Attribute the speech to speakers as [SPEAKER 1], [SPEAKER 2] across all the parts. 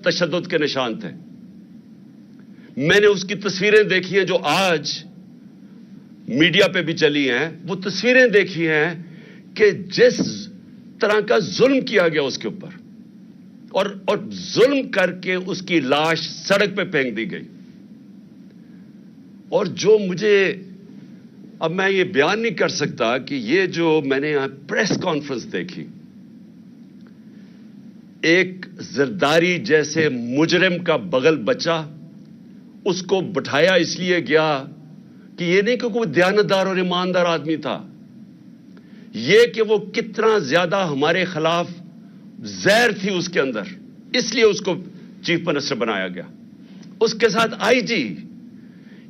[SPEAKER 1] تشدد کے نشان تھے. میں نے اس کی تصویریں دیکھی ہیں جو آج میڈیا پہ بھی چلی ہیں. وہ تصویریں دیکھی ہیں کہ جس طرح کا ظلم کیا گیا اس کے اوپر, اور ظلم کر کے اس کی لاش سڑک پہ پھینک دی گئی. اور جو مجھے, اب میں یہ بیان نہیں کر سکتا کہ یہ جو میں نے یہاں پریس کانفرنس دیکھی, ایک زرداری جیسے مجرم کا بغل بچا, اس کو بٹھایا اس لیے گیا کہ یہ نہیں کہ کوئی دیانتدار اور ایماندار آدمی تھا, یہ کہ وہ کتنا زیادہ ہمارے خلاف زہر تھی اس کے اندر, اس لیے اس کو چیف منسٹر بنایا گیا. اس کے ساتھ آئی جی.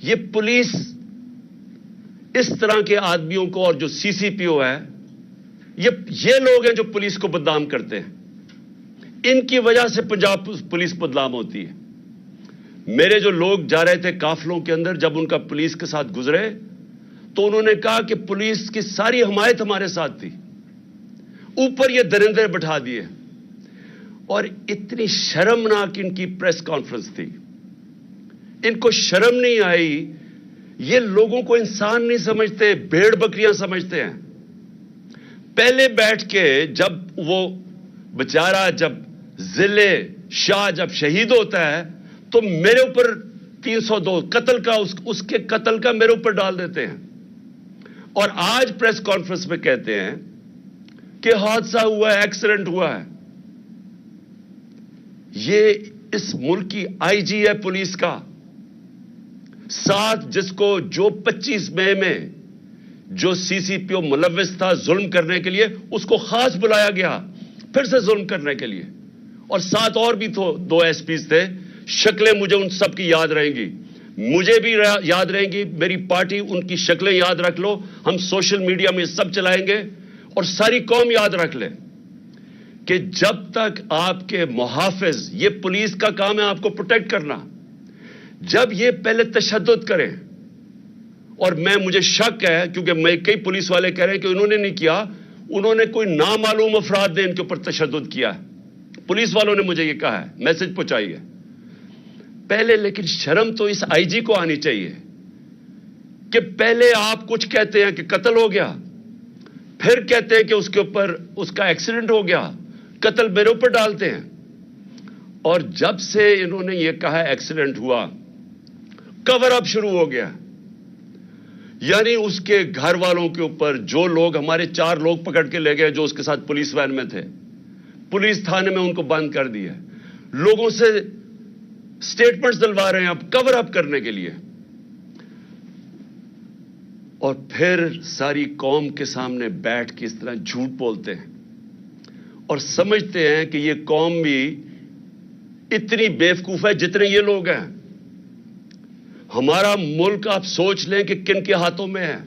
[SPEAKER 1] یہ پولیس اس طرح کے آدمیوں کو, اور جو سی سی پی او ہے, یہ لوگ ہیں جو پولیس کو بدنام کرتے ہیں. ان کی وجہ سے پنجاب پولیس بدنام ہوتی ہے. میرے جو لوگ جا رہے تھے قافلوں کے اندر, جب ان کا پولیس کے ساتھ گزرے تو انہوں نے کہا کہ پولیس کی ساری حمایت ہمارے ساتھ تھی, اوپر یہ درندے بٹھا دیے. اور اتنی شرمناک ان کی پریس کانفرنس تھی, ان کو شرم نہیں آئی. یہ لوگوں کو انسان نہیں سمجھتے, بھیڑ بکریاں سمجھتے ہیں. پہلے بیٹھ کے جب وہ بیچارہ, جب ضلع شاہ جب شہید ہوتا ہے تو میرے اوپر 302 قتل کا, اس کے قتل کا میرے اوپر ڈال دیتے ہیں. اور آج پریس کانفرنس میں کہتے ہیں کہ حادثہ ہوا ہے, ایکسیڈنٹ ہوا ہے. یہ اس ملک کی آئی جی ہے پولیس کا, ساتھ جس کو جو 25 مئی میں جو سی سی پی او ملوث تھا ظلم کرنے کے لیے, اس کو خاص بلایا گیا پھر سے ظلم کرنے کے لیے. اور ساتھ اور بھی تو 2 ایس پیز تھے. شکلیں مجھے ان سب کی یاد رہیں گی, مجھے بھی یاد رہیں گی, میری پارٹی ان کی شکلیں یاد رکھ لو. ہم سوشل میڈیا میں سب چلائیں گے, اور ساری قوم یاد رکھ لے کہ جب تک آپ کے محافظ, یہ پولیس کا کام ہے آپ کو پروٹیکٹ کرنا, جب یہ پہلے تشدد کریں, اور مجھے شک ہے کیونکہ میں کئی پولیس والے کہہ رہے ہیں کہ انہوں نے نہیں کیا, انہوں نے کوئی نامعلوم افراد نے ان کے اوپر تشدد کیا ہے. پولیس والوں نے مجھے یہ کہا ہے, میسج پہنچائی ہے پہلے. لیکن شرم تو اس آئی جی کو آنی چاہیے کہ پہلے آپ کچھ کہتے ہیں کہ قتل ہو گیا, پھر کہتے ہیں کہ اس کے اوپر اس کا ایکسیڈنٹ ہو گیا, قتل میرے اوپر ڈالتے ہیں. اور جب سے انہوں نے یہ کہا ایکسیڈنٹ ہوا, کور اپ شروع ہو گیا. یعنی اس کے گھر والوں کے اوپر, جو لوگ, ہمارے 4 لوگ پکڑ کے لے گئے جو اس کے ساتھ پولیس وین میں تھے, پولیس تھانے میں ان کو بند کر دیا, لوگوں سے سٹیٹمنٹس دلوا رہے ہیں اب کور اپ کرنے کے لیے. اور پھر ساری قوم کے سامنے بیٹھ کے اس طرح جھوٹ بولتے ہیں, اور سمجھتے ہیں کہ یہ قوم بھی اتنی بیوقوف ہے جتنے یہ لوگ ہیں. ہمارا ملک آپ سوچ لیں کہ کن کے ہاتھوں میں ہے.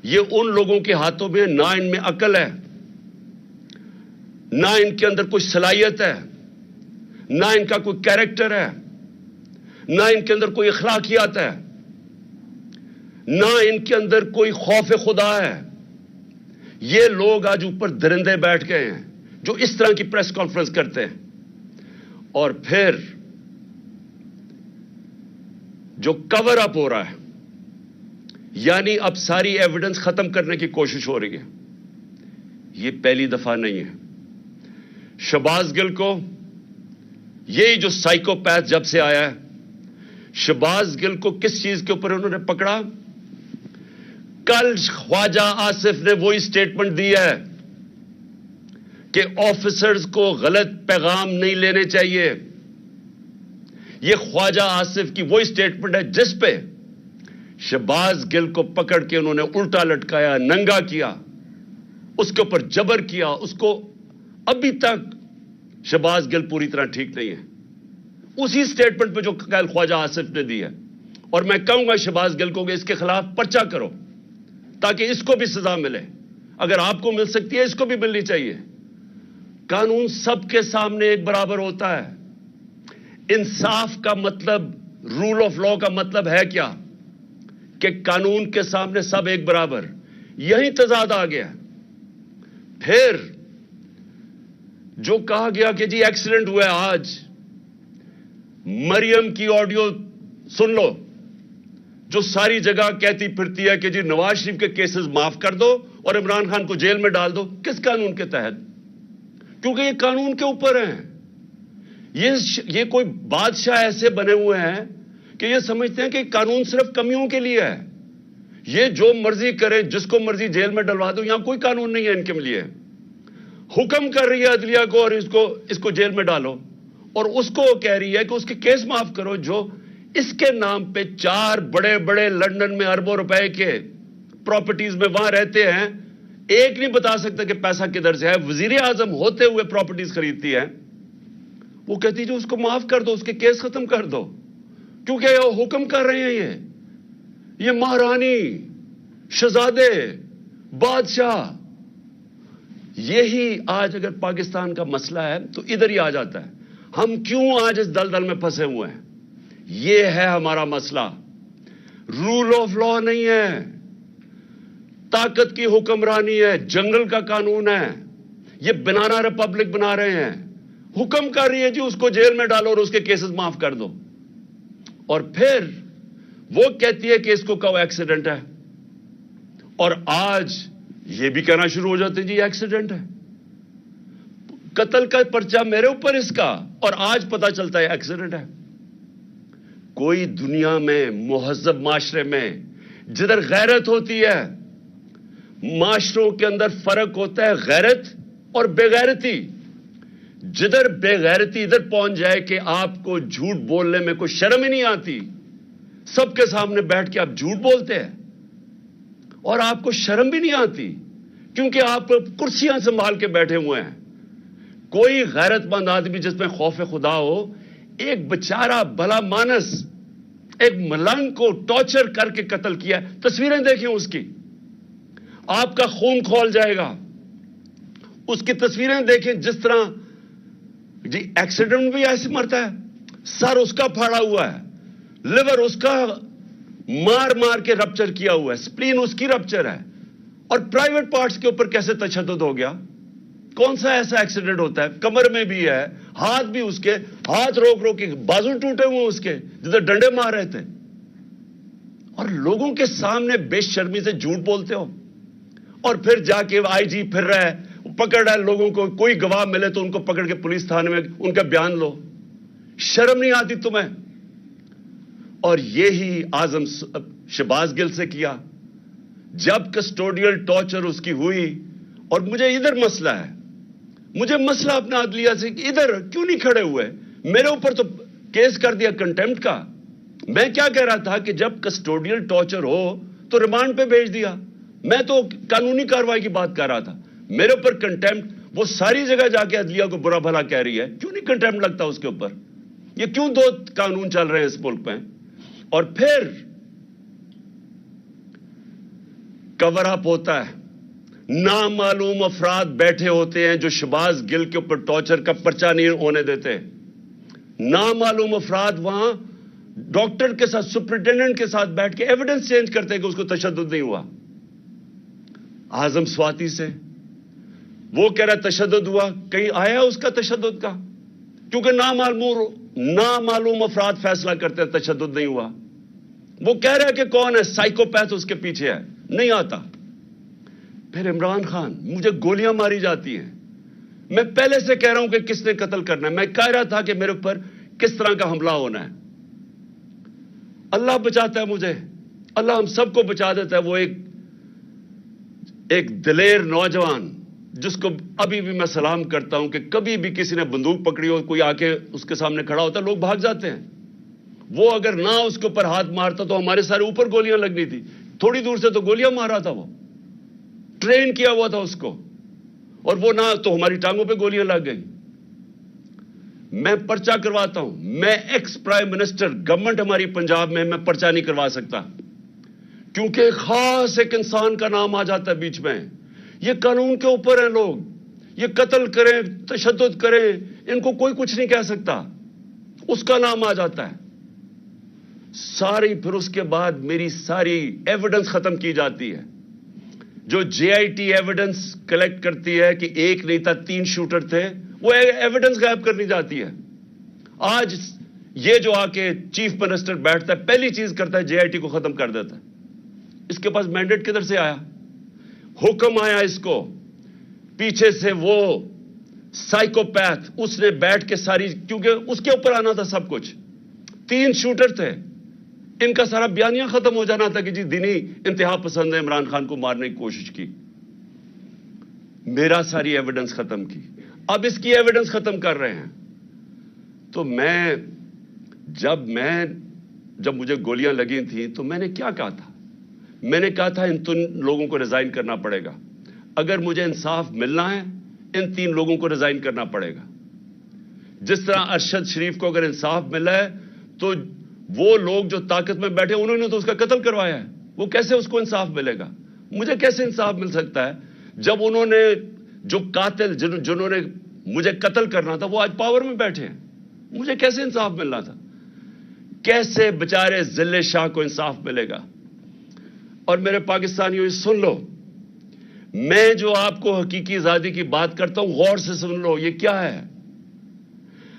[SPEAKER 1] یہ ان لوگوں کے ہاتھوں میں, نہ ان میں عقل ہے, نہ ان کے اندر کوئی صلاحیت ہے, نہ ان کا کوئی کیریکٹر ہے, نہ ان کے اندر کوئی اخلاقیات ہے, نہ ان کے اندر کوئی خوف خدا ہے. یہ لوگ آج اوپر درندے بیٹھ گئے ہیں جو اس طرح کی پریس کانفرنس کرتے ہیں. اور پھر جو کور اپ ہو رہا ہے, یعنی اب ساری ایویڈنس ختم کرنے کی کوشش ہو رہی ہے. یہ پہلی دفعہ نہیں ہے. شہباز گل کو, یہی جو سائیکوپیتھ جب سے آیا ہے, شہباز گل کو کس چیز کے اوپر انہوں نے پکڑا؟ کل خواجہ آصف نے وہی سٹیٹمنٹ دی ہے کہ آفیسرز کو غلط پیغام نہیں لینے چاہیے. یہ خواجہ آصف کی وہی سٹیٹمنٹ ہے جس پہ شہباز گل کو پکڑ کے انہوں نے الٹا لٹکایا, ننگا کیا, اس کے اوپر جبر کیا. اس کو ابھی تک شہباز گل پوری طرح ٹھیک نہیں ہے, اسی سٹیٹمنٹ پہ جو کل خواجہ آصف نے دی ہے. اور میں کہوں گا شہباز گل کو کہ اس کے خلاف پرچہ کرو تاکہ اس کو بھی سزا ملے. اگر آپ کو مل سکتی ہے اس کو بھی ملنی چاہیے. قانون سب کے سامنے ایک برابر ہوتا ہے. انصاف کا مطلب, رول آف لا کا مطلب ہے کیا؟ کہ قانون کے سامنے سب ایک برابر. یہی تضاد آ گیا. پھر جو کہا گیا کہ جی ایکسیڈنٹ ہوا ہے آج، مریم کی آڈیو سن لو جو ساری جگہ کہتی پھرتی ہے کہ جی نواز شریف کے کیسز معاف کر دو اور عمران خان کو جیل میں ڈال دو. کس قانون کے تحت؟ کیونکہ یہ قانون کے اوپر ہیں. یہ کوئی بادشاہ ایسے بنے ہوئے ہیں کہ یہ سمجھتے ہیں کہ قانون صرف کمیوں کے لیے ہے. یہ جو مرضی کرے، جس کو مرضی جیل میں ڈلوا دو، یہاں کوئی قانون نہیں ہے ان کے لیے. حکم کر رہی ہے عدلیہ کو اور اس کو جیل میں ڈالو، اور اس کو کہہ رہی ہے کہ اس کے کیس معاف کرو جو اس کے نام پہ 4 بڑے بڑے لندن میں اربوں روپے کے پراپرٹیز میں وہاں رہتے ہیں. ایک نہیں بتا سکتا کہ پیسہ کدھر سے ہے. وزیر اعظم ہوتے ہوئے پراپرٹیز خریدتی ہے. وہ کہتی جو اس کو معاف کر دو، اس کے کیس ختم کر دو، کیونکہ یہ حکم کر رہے ہیں. یہ مہارانی، شہزادے، بادشاہ. یہی آج اگر پاکستان کا مسئلہ ہے تو ادھر ہی آ جاتا ہے. ہم کیوں آج اس دلدل میں پھنسے ہوئے ہیں؟ یہ ہے ہمارا مسئلہ. رول آف لا نہیں ہے، طاقت کی حکمرانی ہے، جنگل کا قانون ہے. یہ بنانا ریپبلک بنا رہے ہیں. حکم کر رہی ہے جی اس کو جیل میں ڈالو اور اس کے کیسز معاف کر دو. اور پھر وہ کہتی ہے کہ اس کو کہو ایکسیڈنٹ ہے، اور آج یہ بھی کہنا شروع ہو جاتے جی ایکسیڈنٹ ہے. قتل کا پرچہ میرے اوپر اس کا، اور آج پتا چلتا ہے ایکسیڈنٹ ہے. کوئی دنیا میں مہذب معاشرے میں جدھر غیرت ہوتی ہے، معاشروں کے اندر فرق ہوتا ہے غیرت اور بے غیرتی. جدھر بے غیرتی ادھر پہنچ جائے کہ آپ کو جھوٹ بولنے میں کوئی شرم ہی نہیں آتی، سب کے سامنے بیٹھ کے آپ جھوٹ بولتے ہیں اور آپ کو شرم بھی نہیں آتی کیونکہ آپ کرسیاں سنبھال کے بیٹھے ہوئے ہیں. کوئی غیرت مند آدمی جس میں خوف خدا ہو، ایک بیچارہ بھلا مانس ایک ملنگ کو ٹارچر کر کے قتل کیا. تصویریں دیکھیں اس کی، آپ کا خون کھول جائے گا. اس کی تصویریں دیکھیں جس طرح جی ایکسیڈنٹ بھی ایسے مرتا ہے. سر اس کا پھاڑا ہوا ہے، لیور اس کا مار مار کے رپچر کیا ہوا ہے، سپلین اس کی رپچر ہے. اور پرائیویٹ پارٹس کے اوپر کیسے تشدد ہو گیا؟ کون سا ایسا ایکسیڈنٹ ہوتا ہے؟ کمر میں بھی ہے، ہاتھ بھی، اس کے ہاتھ روک روک کے بازو ٹوٹے ہوئے اس کے جدھر ڈنڈے مار رہے تھے. اور لوگوں کے سامنے بے شرمی سے جھوٹ بولتے ہو. اور پھر جا کے آئی جی پھر رہا ہے، پکڑ رہا ہے لوگوں کو. کوئی گواہ ملے تو ان کو پکڑ کے پولیس تھانے میں ان کا بیان لو. شرم نہیں آتی تمہیں؟ اور یہی اعظم شہباز گل سے کیا جب کسٹوڈیل ٹارچر اس کی ہوئی. اور مجھے ادھر مسئلہ ہے، مجھے مسئلہ اپنا عدلیہ سے کہ ادھر کیوں نہیں کھڑے ہوئے؟ میرے اوپر تو کیس کر دیا کنٹیمپٹ کا. میں کیا کہہ رہا تھا کہ جب کسٹوڈیل ٹارچر ہو تو ریمانڈ پہ بھیج دیا. میں تو قانونی کارروائی کی بات کر رہا تھا. میرے اوپر کنٹیمپٹ، وہ ساری جگہ جا کے عدلیہ کو برا بھلا کہہ رہی ہے. کیوں نہیں کنٹیمپٹ لگتا اس کے اوپر؟ یہ کیوں 2 قانون چل رہے ہیں اس ملک میں؟ اور پھر کور اپ ہوتا ہے، نامعلوم افراد بیٹھے ہوتے ہیں جو شہباز گل کے اوپر ٹارچر کا پرچہ نہیں ہونے دیتے. نامعلوم افراد وہاں ڈاکٹر کے ساتھ، سپرنٹینڈنٹ کے ساتھ بیٹھ کے ایویڈنس چینج کرتے ہیں کہ اس کو تشدد نہیں ہوا. اعظم سواتی سے وہ کہہ رہا ہے تشدد ہوا، کہیں آیا اس کا تشدد کا؟ کیونکہ نامعلوم افراد فیصلہ کرتے ہیں تشدد نہیں ہوا. وہ کہہ رہا ہے کہ کون ہے سائیکوپیتھ اس کے پیچھے ہے، نہیں آتا. پھر عمران خان، مجھے گولیاں ماری جاتی ہیں. میں پہلے سے کہہ رہا ہوں کہ کس نے قتل کرنا ہے. میں کہہ رہا تھا کہ میرے اوپر کس طرح کا حملہ ہونا ہے. اللہ بچاتا ہے مجھے، اللہ ہم سب کو بچا دیتا ہے. وہ ایک دلیر نوجوان جس کو ابھی بھی میں سلام کرتا ہوں کہ کبھی بھی کسی نے بندوق پکڑی ہو، کوئی آ کے اس کے سامنے کھڑا ہوتا ہے، لوگ بھاگ جاتے ہیں. وہ اگر نہ اس کے اوپر ہاتھ مارتا تو ہمارے سارے اوپر گولیاں لگنی تھی. تھوڑی دور سے تو گولیاں مار رہا تھا، وہ ٹرین کیا ہوا تھا اس کو، اور وہ نہ تو ہماری ٹانگوں پہ گولیاں لگ گئی. میں پرچہ کرواتا ہوں. میں ایکس پرائم منسٹر، گورنمنٹ ہماری پنجاب میں پرچہ نہیں کروا سکتا کیونکہ خاص ایک انسان کا نام آ جاتا ہے بیچ میں. یہ قانون کے اوپر ہیں لوگ، یہ قتل کریں، تشدد کریں، ان کو کوئی کچھ نہیں کہہ سکتا. اس کا نام آ جاتا ہے ساری. پھر اس کے بعد میری ساری ایویڈنس ختم کی جاتی ہے. جو JIT ایویڈنس کلیکٹ کرتی ہے کہ ایک نہیں تھا 3 شوٹر تھے, وہ ایویڈنس غائب کرنی جاتی ہے. آج یہ جو آ کے چیف منسٹر بیٹھتا ہے, پہلی چیز کرتا ہے JIT کو ختم کر دیتا ہے. اس کے پاس مینڈیٹ کدھر سے آیا؟ حکم آیا اس کو, پیچھے سے وہ سائیکوپیتھ, اس نے بیٹھ کے ساری, کیونکہ اس کے اوپر آنا تھا سب کچھ. 3 شوٹر تھے, ان کا سارا بیانیہ ختم ہو جانا تھا کہ جی دینی انتہا پسند نے عمران خان کو مارنے کی کوشش کی. میرا ساری ایویڈنس ختم کی, اب اس کی ایویڈنس ختم کر رہے ہیں. تو جب مجھے گولیاں لگی تھیں تو میں نے کیا کہا تھا؟ میں نے کہا تھا ان 3 لوگوں کو ریزائن کرنا پڑے گا. اگر مجھے انصاف ملنا ہے ان 3 لوگوں کو ریزائن کرنا پڑے گا. جس طرح ارشد شریف کو اگر انصاف ملا ہے تو وہ لوگ جو طاقت میں بیٹھے انہوں نے تو اس کا قتل کروایا ہے, وہ کیسے اس کو انصاف ملے گا؟ مجھے کیسے انصاف مل سکتا ہے جب انہوں نے جو قاتل جنہوں نے مجھے قتل کرنا تھا وہ آج پاور میں بیٹھے ہیں؟ مجھے کیسے انصاف ملنا تھا؟ کیسے بیچارے ضلع شاہ کو انصاف ملے گا؟ اور میرے پاکستانیوں سن لو, میں جو آپ کو حقیقی آزادی کی بات کرتا ہوں غور سے سن لو, یہ کیا ہے؟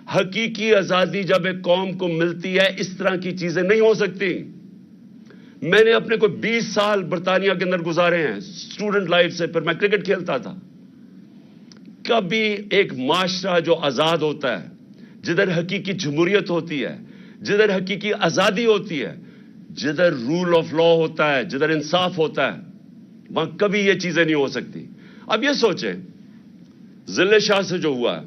[SPEAKER 1] حقیقی آزادی جب ایک قوم کو ملتی ہے اس طرح کی چیزیں نہیں ہو سکتی. میں نے اپنے کوئی 20 سال برطانیہ کے اندر گزارے ہیں اسٹوڈنٹ لائف سے, پھر میں کرکٹ کھیلتا تھا. کبھی ایک معاشرہ جو آزاد ہوتا ہے, جدھر حقیقی جمہوریت ہوتی ہے, جدھر حقیقی آزادی ہوتی ہے, جدھر رول آف لا ہوتا ہے, جدھر انصاف ہوتا ہے, وہاں کبھی یہ چیزیں نہیں ہو سکتی. اب یہ سوچیں ضلع شاہ سے جو ہوا ہے,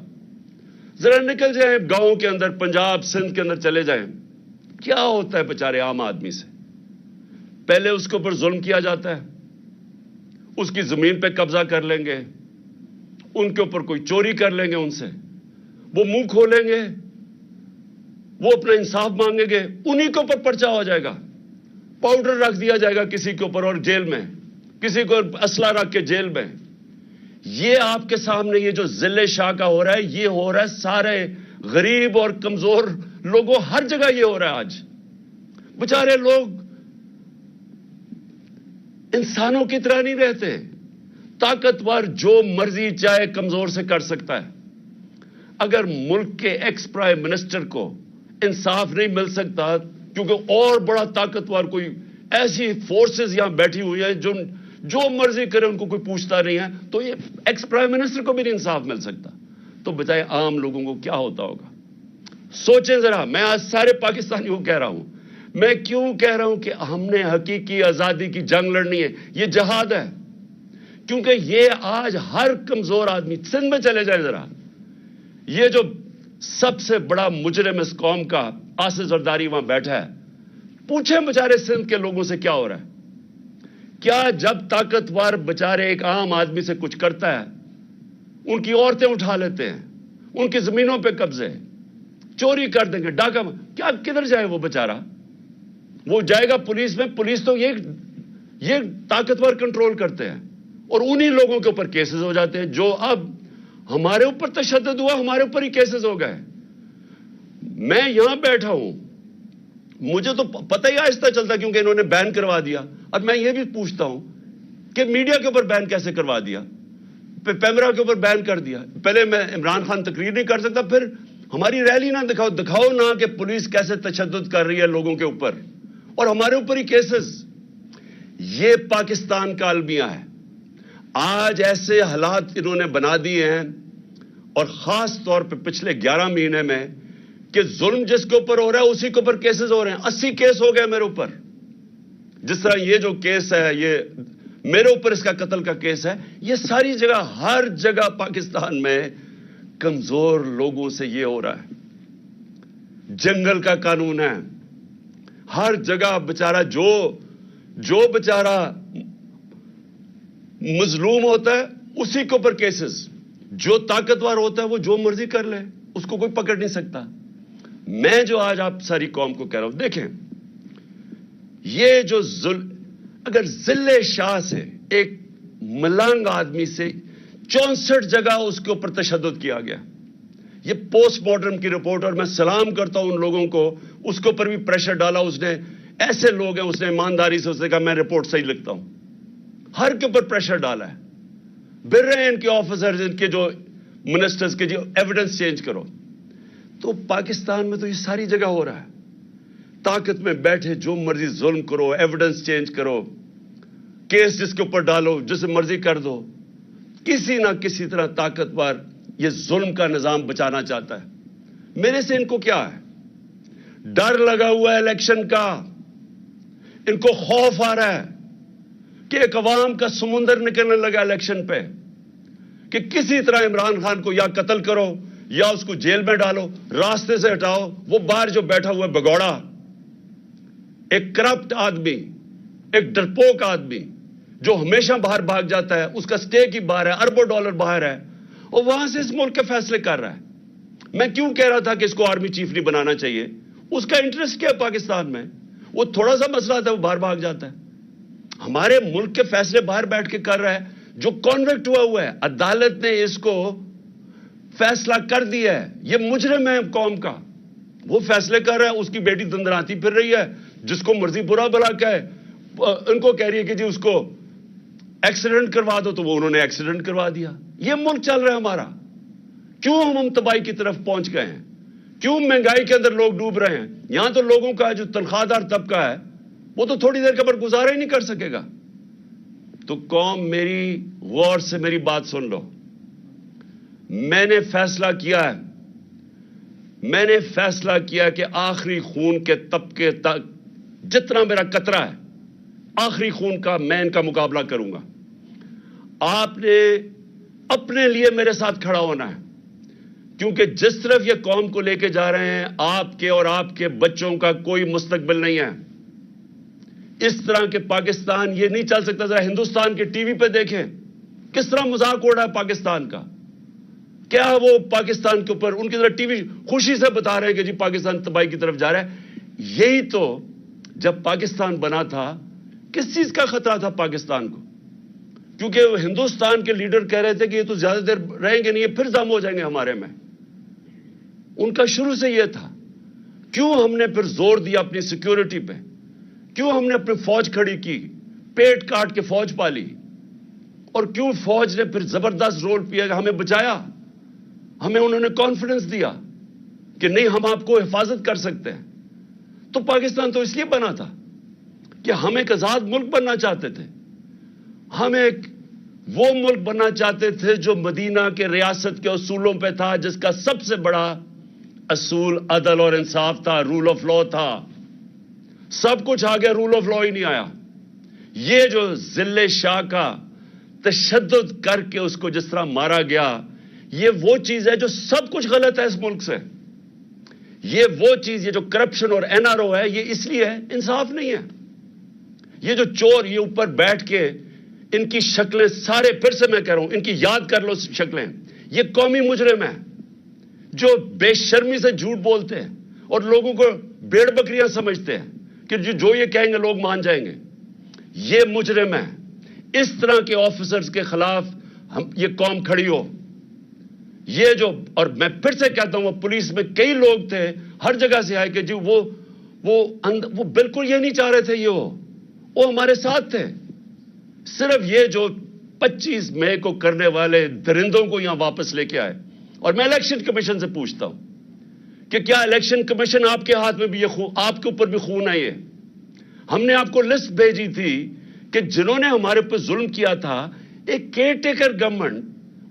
[SPEAKER 1] ذرا نکل جائیں گاؤں کے اندر, پنجاب سندھ کے اندر چلے جائیں, کیا ہوتا ہے بیچارے عام آدمی سے؟ پہلے اس کے اوپر ظلم کیا جاتا ہے, اس کی زمین پہ قبضہ کر لیں گے, ان کے اوپر کوئی چوری کر لیں گے, ان سے وہ منہ کھولیں گے, وہ اپنا انصاف مانگیں گے, انہی کے اوپر پرچہ ہو جائے گا, پاؤڈر رکھ دیا جائے گا کسی کے اوپر اور جیل میں, کسی کو اسلحہ رکھ کے جیل میں. یہ آپ کے سامنے یہ جو ضلع شاہ کا ہو رہا ہے, یہ ہو رہا ہے سارے غریب اور کمزور لوگوں, ہر جگہ یہ ہو رہا ہے. آج بیچارے لوگ انسانوں کی طرح نہیں رہتے, طاقتور جو مرضی چاہے کمزور سے کر سکتا ہے. اگر ملک کے ایکس پرائم منسٹر کو انصاف نہیں مل سکتا کیونکہ اور بڑا طاقتور کوئی ایسی فورسز یہاں بیٹھی ہوئی ہے جو مرضی کرے ان کو کوئی پوچھتا نہیں ہے, تو یہ ایکس پرائم منسٹر کو بھی نہیں انصاف مل سکتا, تو بجائے عام لوگوں کو کیا ہوتا ہوگا؟ سوچیں ذرا. میں آج سارے پاکستانیوں کو کہہ رہا ہوں, میں کیوں کہہ رہا ہوں کہ ہم نے حقیقی آزادی کی جنگ لڑنی ہے, یہ جہاد ہے. کیونکہ یہ آج ہر کمزور آدمی, سندھ میں چلے جائیں ذرا, یہ جو سب سے بڑا مجرم اس قوم کا آصف زرداری وہاں بیٹھا ہے, پوچھیں بیچارے سندھ کے لوگوں سے کیا ہو رہا ہے. کیا جب طاقتور بیچارے ایک عام آدمی سے کچھ کرتا ہے, ان کی عورتیں اٹھا لیتے ہیں, ان کی زمینوں پہ قبضے, چوری کر دیں گے, ڈاکہ, کیا کدھر جائے وہ بیچارہ؟ وہ جائے گا پولیس میں, پولیس تو یہ طاقتور کنٹرول کرتے ہیں, اور انہی لوگوں کے اوپر کیسز ہو جاتے ہیں. جو اب ہمارے اوپر تشدد ہوا, ہمارے اوپر ہی کیسز ہو گئے. میں یہاں بیٹھا ہوں, مجھے تو پتہ ہی آہستہ چلتا کیونکہ انہوں نے بین کروا دیا. اب میں یہ بھی پوچھتا ہوں کہ میڈیا کے اوپر بین کیسے کروا دیا, پیمرا کے اوپر بین کر دیا. پہلے میں عمران خان تقریر نہیں کر سکتا, پھر ہماری ریلی نہ دکھاؤ نہ کہ پولیس کیسے تشدد کر رہی ہے لوگوں کے اوپر, اور ہمارے اوپر ہی کیسز. یہ پاکستان کا المیہ ہے. آج ایسے حالات انہوں نے بنا دیے ہیں, اور خاص طور پہ پچھلے 11 مہینے میں, کہ ظلم جس کے اوپر ہو رہا ہے اسی کے اوپر کیسز ہو رہے ہیں. 80 کیس ہو گئے میرے اوپر. جس طرح یہ جو کیس ہے, یہ میرے اوپر اس کا قتل کا کیس ہے, یہ ساری جگہ, ہر جگہ پاکستان میں کمزور لوگوں سے یہ ہو رہا ہے. جنگل کا قانون ہے, ہر جگہ بیچارہ جو بیچارہ مظلوم ہوتا ہے اسی کے اوپر کیسز. جو طاقتور ہوتا ہے وہ جو مرضی کر لے, اس کو کوئی پکڑ نہیں سکتا. میں جو آج آپ ساری قوم کو کہہ رہا ہوں, دیکھیں یہ جو اگر ضلع شاہ سے ایک ملنگ آدمی سے 64 جگہ اس کے اوپر تشدد کیا گیا, یہ پوسٹ مارٹم کی رپورٹ, اور میں سلام کرتا ہوں ان لوگوں کو, اس کے اوپر بھی پریشر ڈالا اس نے. ایسے لوگ ہیں, اس نے ایمانداری سے اس نے کہا میں رپورٹ صحیح لکھتا ہوں. ہر کے اوپر پریشر ڈالا ہے. بھر رہے ہیں ان کے آفیسرز, ان کے جو منسٹرز کے جو ایویڈنس چینج کرو. تو پاکستان میں تو یہ ساری جگہ ہو رہا ہے. طاقت میں بیٹھے جو مرضی ظلم کرو, ایویڈنس چینج کرو, کیس جس کے اوپر ڈالو, جسے مرضی کر دو. کسی نہ کسی طرح طاقتور یہ ظلم کا نظام بچانا چاہتا ہے. میرے سے ان کو کیا ہے؟ ڈر لگا ہوا ہے الیکشن کا. ان کو خوف آ رہا ہے کہ ایک عوام کا سمندر نکلنے لگا الیکشن پہ, کہ کسی طرح عمران خان کو یا قتل کرو یا اس کو جیل میں ڈالو, راستے سے ہٹاؤ. وہ باہر جو بیٹھا ہوا ہے بگوڑا, ایک کرپٹ آدمی, ایک ڈرپوک آدمی جو ہمیشہ باہر بھاگ جاتا ہے, اس کا سٹیک ہی باہر ہے, اربوں ڈالر باہر ہے, اور وہاں سے اس ملک کے فیصلے کر رہا ہے. میں کیوں کہہ رہا تھا کہ اس کو آرمی چیف نہیں بنانا چاہیے؟ اس کا انٹرسٹ کیا ہے پاکستان میں؟ وہ تھوڑا سا مسئلہ تھا, وہ باہر بھاگ جاتا ہے. ہمارے ملک کے فیصلے باہر بیٹھ کے کر رہا ہے. جو کانوکٹ ہوا ہے, عدالت نے اس کو فیصلہ کر دیا ہے, یہ مجرم ہے قوم کا, وہ فیصلے کر رہا ہے. اس کی بیٹی دندراتی پھر رہی ہے, جس کو مرضی برا بھلا کہے, ان کو کہہ رہی ہے کہ جی اس کو ایکسیڈنٹ کروا دو, تو وہ انہوں نے ایکسیڈنٹ کروا دیا. یہ ملک چل رہا ہے ہمارا. کیوں ہم تباہی کی طرف پہنچ گئے ہیں؟ کیوں مہنگائی کے اندر لوگ ڈوب رہے ہیں؟ یہاں تو لوگوں کا جو تنخواہ دار طبقہ ہے وہ تو تھوڑی دیر کے بعد گزارا ہی نہیں کر سکے گا. تو قوم میری غور سے میری بات سن لو. میں نے فیصلہ کیا کہ آخری خون کے طبقے تک جتنا میرا قطرہ ہے, آخری خون کا, میں ان کا مقابلہ کروں گا. آپ نے اپنے لیے میرے ساتھ کھڑا ہونا ہے, کیونکہ جس طرف یہ قوم کو لے کے جا رہے ہیں, آپ کے اور آپ کے بچوں کا کوئی مستقبل نہیں ہے. اس طرح کے پاکستان یہ نہیں چل سکتا. ذرا ہندوستان کے ٹی وی پہ دیکھیں کس طرح مذاق اڑ رہا ہے پاکستان کا. کیا وہ پاکستان کے اوپر ان کی طرح ٹی وی خوشی سے بتا رہے ہیں کہ جی پاکستان تباہی کی طرف جا رہا ہے. یہی تو جب پاکستان بنا تھا کس چیز کا خطرہ تھا پاکستان کو؟ کیونکہ ہندوستان کے لیڈر کہہ رہے تھے کہ یہ تو زیادہ دیر رہیں گے نہیں, یہ پھر ضم ہو جائیں گے ہمارے میں. ان کا شروع سے یہ تھا. کیوں ہم نے پھر زور دیا اپنی سیکیورٹی پہ؟ کیوں ہم نے اپنی فوج کھڑی کی, پیٹ کاٹ کے فوج پالی, اور کیوں فوج نے پھر زبردست رول کیا کہ ہمیں بچایا. ہمیں انہوں نے کانفیڈنس دیا کہ نہیں ہم آپ کو حفاظت کر سکتے ہیں. تو پاکستان تو اس لیے بنا تھا کہ ہم ایک آزاد ملک بننا چاہتے تھے. ہم ایک وہ ملک بننا چاہتے تھے جو مدینہ کے ریاست کے اصولوں پہ تھا, جس کا سب سے بڑا اصول عدل اور انصاف تھا, رول آف لا تھا. سب کچھ آ گیا, رول آف لا ہی نہیں آیا. یہ جو ذل شاہ کا تشدد کر کے اس کو جس طرح مارا گیا, یہ وہ چیز ہے جو سب کچھ غلط ہے اس ملک سے. یہ وہ چیز, یہ جو کرپشن اور این آر او ہے, یہ اس لیے ہے انصاف نہیں ہے. یہ جو چور یہ اوپر بیٹھ کے ان کی شکلیں سارے, پھر سے میں کہہ رہا ہوں, ان کی یاد کر لو شکلیں. یہ قومی مجرم ہیں جو بے شرمی سے جھوٹ بولتے ہیں اور لوگوں کو بھیڑ بکریاں سمجھتے ہیں کہ جو یہ کہیں گے لوگ مان جائیں گے. یہ مجرم ہے. اس طرح کے آفیسرز کے خلاف یہ قوم کھڑی ہو. یہ جو, اور میں پھر سے کہتا ہوں, وہ پولیس میں کئی لوگ تھے ہر جگہ سے آئے کہ جی وہ بالکل یہ نہیں چاہ رہے تھے, وہ ہمارے ساتھ تھے. صرف یہ جو 25 مئی کو کرنے والے درندوں کو یہاں واپس لے کے آئے. اور میں الیکشن کمیشن سے پوچھتا ہوں کہ کیا الیکشن کمیشن آپ کے ہاتھ میں بھی یہ آپ کے اوپر بھی خون ہے؟ یہ ہم نے آپ کو لسٹ بھیجی تھی کہ جنہوں نے ہمارے اوپر ظلم کیا تھا, ایک کیئر ٹیکر گورنمنٹ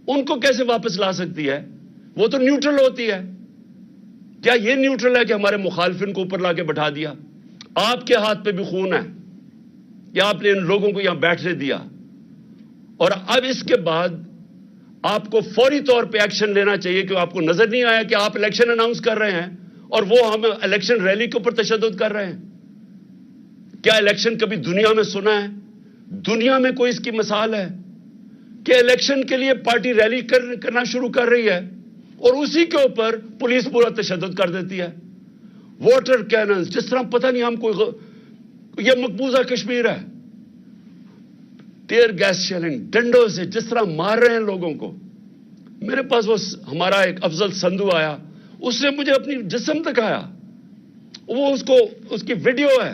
[SPEAKER 1] ان کو کیسے واپس لا سکتی ہے؟ وہ تو نیوٹرل ہوتی ہے. کیا یہ نیوٹرل ہے کہ ہمارے مخالفین کو اوپر لا کے بٹھا دیا؟ آپ کے ہاتھ پہ بھی خون ہے یا آپ نے ان لوگوں کو یہاں بیٹھنے دیا؟ اور اب اس کے بعد آپ کو فوری طور پہ ایکشن لینا چاہیے کہ آپ کو نظر نہیں آیا کہ آپ الیکشن اناؤنس کر رہے ہیں اور وہ ہم الیکشن ریلی کے اوپر تشدد کر رہے ہیں. کیا الیکشن کبھی دنیا میں سنا ہے؟ دنیا میں کوئی اس کی مثال ہے کہ الیکشن کے لیے پارٹی ریلی کرنا شروع کر رہی ہے اور اسی کے اوپر پولیس پورا تشدد کر دیتی ہے؟ واٹر کیننز, جس طرح پتہ نہیں ہم کوئی, یہ مقبوضہ کشمیر ہے. ٹیئر گیس شیلنگ, ڈنڈوں سے جس طرح مار رہے ہیں لوگوں کو. میرے پاس وہ ہمارا ایک افضل سندھو آیا, اس نے مجھے اپنی جسم دکھایا, وہ اس کی ویڈیو ہے,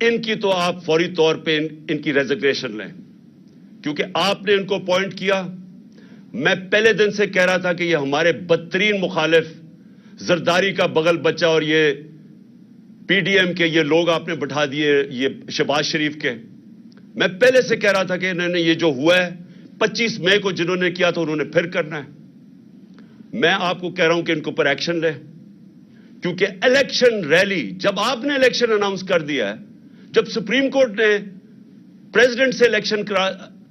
[SPEAKER 1] ان کی تو آپ فوری طور پہ ان کی ریزگنیشن لیں، کیونکہ آپ نے ان کو اپوائنٹ کیا. میں پہلے دن سے کہہ رہا تھا کہ یہ ہمارے بدترین مخالف، زرداری کا بغل بچہ اور یہ پی ڈی ایم کے یہ لوگ آپ نے بٹھا دیے، یہ شہباز شریف کے. میں پہلے سے کہہ رہا تھا کہ انہوں نے یہ جو ہوا ہے 25 مئی کو جنہوں نے کیا تو انہوں نے پھر کرنا ہے. میں آپ کو کہہ رہا ہوں کہ ان کے اوپر ایکشن لے، کیونکہ الیکشن ریلی جب آپ نے الیکشن اناؤنس کر دیا ہے، جب سپریم کورٹ نے پریزیڈنٹ سے الیکشن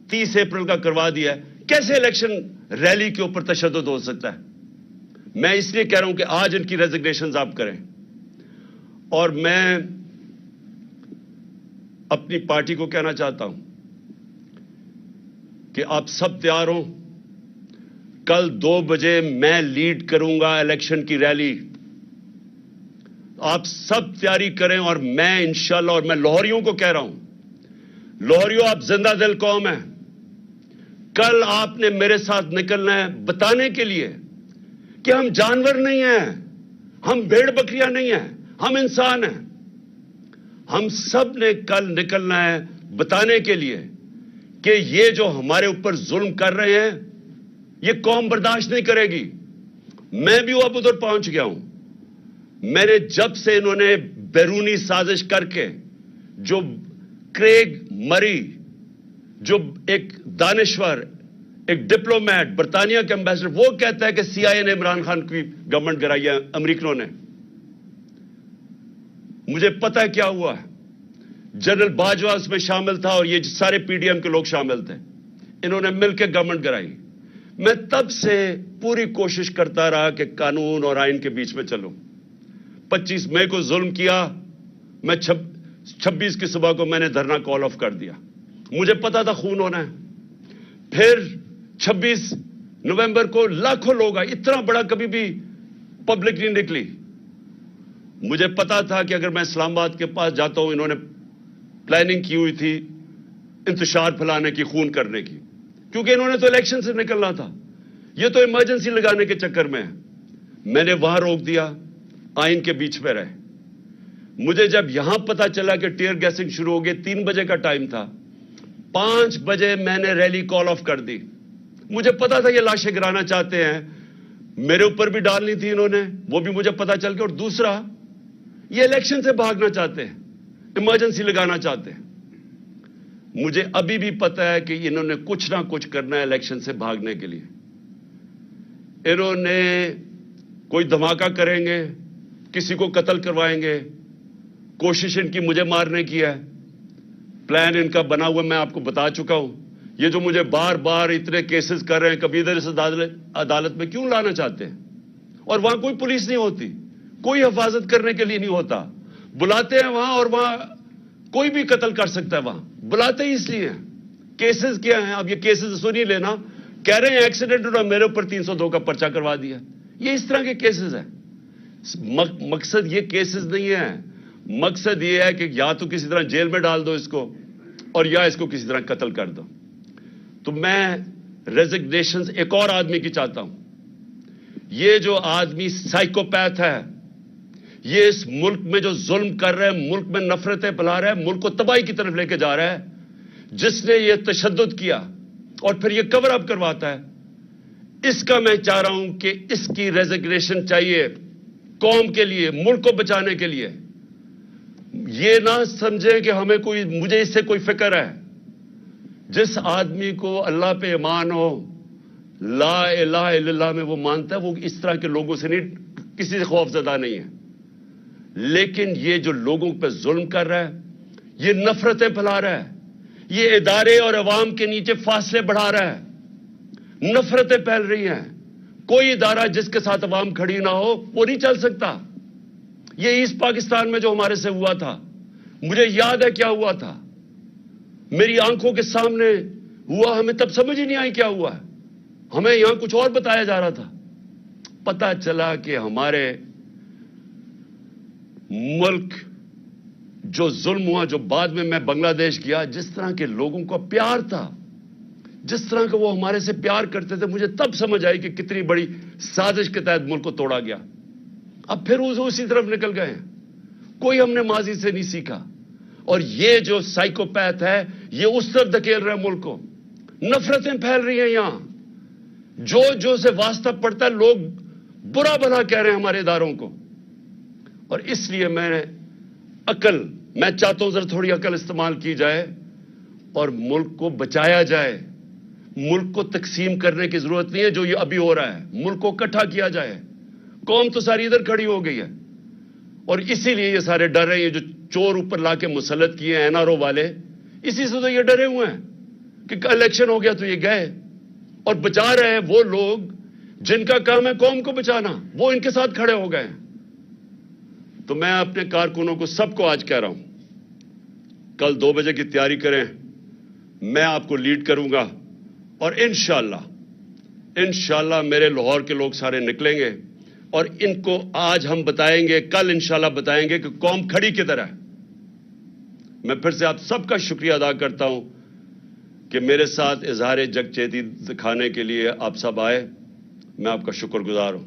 [SPEAKER 1] 30 اپریل کا کروا دیا ہے، کیسے الیکشن ریلی کے اوپر تشدد ہو سکتا ہے؟ میں اس لیے کہہ رہا ہوں کہ آج ان کی ریزگنیشنز آپ کریں. اور میں اپنی پارٹی کو کہنا چاہتا ہوں کہ آپ سب تیار ہوں، کل 2 بجے میں لیڈ کروں گا الیکشن کی ریلی. آپ سب تیاری کریں، اور میں انشاءاللہ، اور میں لاہوریوں کو کہہ رہا ہوں، لاہوریوں آپ زندہ دل قوم ہیں، کل آپ نے میرے ساتھ نکلنا ہے بتانے کے لیے کہ ہم جانور نہیں ہیں، ہم بھیڑ بکریاں نہیں ہیں، ہم انسان ہیں. ہم سب نے کل نکلنا ہے بتانے کے لیے کہ یہ جو ہمارے اوپر ظلم کر رہے ہیں یہ قوم برداشت نہیں کرے گی. میں بھی اب ادھر پہنچ گیا ہوں. میں نے جب سے انہوں نے بیرونی سازش کر کے، جو کریگ مری جو ایک دانشور، ایک ڈپلومیٹ، برطانیہ کے امبیسڈر، وہ کہتا ہے کہ سی آئی اے نے عمران خان کی گورنمنٹ گرائی ہے، امریکنوں نے. مجھے پتا ہے کیا ہوا ہے. جنرل باجوہ اس میں شامل تھا اور یہ سارے پی ڈی ایم کے لوگ شامل تھے. انہوں نے مل کے گورنمنٹ گرائی. میں تب سے پوری کوشش کرتا رہا کہ قانون اور آئین کے بیچ میں چلوں. 25 مئی کو ظلم کیا، میں 26 کی صبح کو میں نے دھرنا کال آف کر دیا. مجھے پتا تھا خون ہونا ہے. پھر 26 نومبر کو لاکھوں لوگ آئے، اتنا بڑا کبھی بھی پبلک نہیں نکلی. مجھے پتا تھا کہ اگر میں اسلام آباد کے پاس جاتا ہوں، انہوں نے پلاننگ کی ہوئی تھی انتشار پھیلانے کی، خون کرنے کی، کیونکہ انہوں نے تو الیکشن سے نکلنا تھا. یہ تو ایمرجنسی لگانے کے چکر میں ہے. میں نے وہاں روک دیا، آئین کے بیچ میں رہے. مجھے جب یہاں پتا چلا کہ ٹیئر گیسنگ شروع ہو گئی، 3 بجے کا ٹائم تھا، 5 بجے میں نے ریلی کال آف کر دی. مجھے پتا تھا یہ لاشیں گرانا چاہتے ہیں، میرے اوپر بھی ڈالنی تھی انہوں نے، وہ بھی مجھے پتا چل گیا. اور دوسرا، یہ الیکشن سے بھاگنا چاہتے ہیں، ایمرجنسی لگانا چاہتے ہیں. مجھے ابھی بھی پتا ہے کہ انہوں نے کچھ نہ کچھ کرنا ہے الیکشن سے بھاگنے کے لیے. انہوں نے کوئی دھماکہ کریں گے، کسی کو قتل کروائیں گے. کوشش ان کی مجھے مارنے کی ہے. پلان ان کا بنا ہوا میں آپ کو بتا چکا ہوں. یہ جو مجھے بار بار اتنے کیسز کر رہے ہیں، کبھی ادھر اس عدالت میں کیوں لانا چاہتے ہیں؟ اور وہاں کوئی پولیس نہیں ہوتی، کوئی حفاظت کرنے کے لیے نہیں ہوتا. بلاتے ہیں وہاں، اور وہاں کوئی بھی قتل کر سکتا ہے. وہاں بلاتے ہی اس لیے ہیں. کیسز کیا ہیں؟ اب یہ کیسز سنی لینا. کہہ رہے ہیں ایکسیڈنٹ ہوا، میرے اوپر 302 کا پرچہ کروا دیا. یہ اس طرح کے کیسز ہیں. مقصد یہ کیسز نہیں ہے. مقصد یہ ہے کہ یا تو کسی طرح جیل میں ڈال دو اس کو، اور یا اس کو کسی طرح قتل کر دو. تو میں ریزگنیشنز ایک اور آدمی کی چاہتا ہوں. یہ جو آدمی سائیکوپیتھ ہے، یہ اس ملک میں جو ظلم کر رہا ہے، ملک میں نفرتیں پھیلا رہا ہے، ملک کو تباہی کی طرف لے کے جا رہا ہے، جس نے یہ تشدد کیا اور پھر یہ کور اپ کرواتا ہے، اس کا میں چاہ رہا ہوں کہ اس کی ریزگنیشن چاہیے قوم کے لیے، ملک کو بچانے کے لیے. یہ نہ سمجھیں کہ ہمیں مجھے اس سے کوئی فکر ہے. جس آدمی کو اللہ پہ ایمان ہو، لا الہ الا اللہ میں وہ مانتا ہے، وہ اس طرح کے لوگوں سے نہیں، کسی سے خوف زدہ نہیں ہے. لیکن یہ جو لوگوں پہ ظلم کر رہا ہے، یہ نفرتیں پھیلا رہا ہے، یہ ادارے اور عوام کے نیچے فاصلے بڑھا رہا ہے، نفرتیں پھیل رہی ہیں. کوئی ادارہ جس کے ساتھ عوام کھڑی نہ ہو وہ نہیں چل سکتا. یہ ایسٹ پاکستان میں جو ہمارے سے ہوا تھا، مجھے یاد ہے کیا ہوا تھا. میری آنکھوں کے سامنے ہوا، ہمیں تب سمجھ ہی نہیں آئی کیا ہوا ہے. ہمیں یہاں کچھ اور بتایا جا رہا تھا. پتا چلا کہ ہمارے ملک جو ظلم ہوا، جو بعد میں بنگلہ دیش گیا، جس طرح کے لوگوں کا پیار تھا، جس طرح کہ وہ ہمارے سے پیار کرتے تھے، مجھے تب سمجھ آئی کہ کتنی بڑی سازش کے تحت ملک کو توڑا گیا. اب پھر اسی طرف نکل گئے ہیں. کوئی ہم نے ماضی سے نہیں سیکھا. اور یہ جو سائیکوپیتھ ہے یہ اس طرف دھکیل رہا ہے ملک کو. نفرتیں پھیل رہی ہیں یہاں. جو سے واسطہ پڑتا ہے لوگ برا بھلا کہہ رہے ہیں ہمارے اداروں کو. اور اس لیے میں چاہتا ہوں ذرا تھوڑی عقل استعمال کی جائے اور ملک کو بچایا جائے. ملک کو تقسیم کرنے کی ضرورت نہیں ہے جو یہ ابھی ہو رہا ہے. ملک کو اکٹھا کیا جائے. قوم تو ساری ادھر کھڑی ہو گئی ہے اور اسی لیے یہ سارے ڈر رہے ہیں. یہ جو چور اوپر لا کے مسلط کیے ہیں NRO والے, اسی سے تو یہ ڈرے ہوئے ہیں کہ الیکشن ہو گیا تو یہ گئے. اور بچا رہے ہیں وہ لوگ جن کا کام ہے قوم کو بچانا, وہ ان کے ساتھ کھڑے ہو گئے ہیں. تو میں اپنے کارکنوں کو سب کو آج کہہ رہا ہوں, کل 2 بجے کی تیاری کریں. میں آپ کو لیڈ کروں گا اور انشاءاللہ میرے لاہور کے لوگ سارے نکلیں گے اور ان کو آج ہم بتائیں گے, کل انشاءاللہ بتائیں گے کہ قوم کھڑی کدھر ہے. میں پھر سے آپ سب کا شکریہ ادا کرتا ہوں کہ میرے ساتھ اظہار یکجہتی دکھانے کے لیے آپ سب آئے. میں آپ کا شکر گزار ہوں.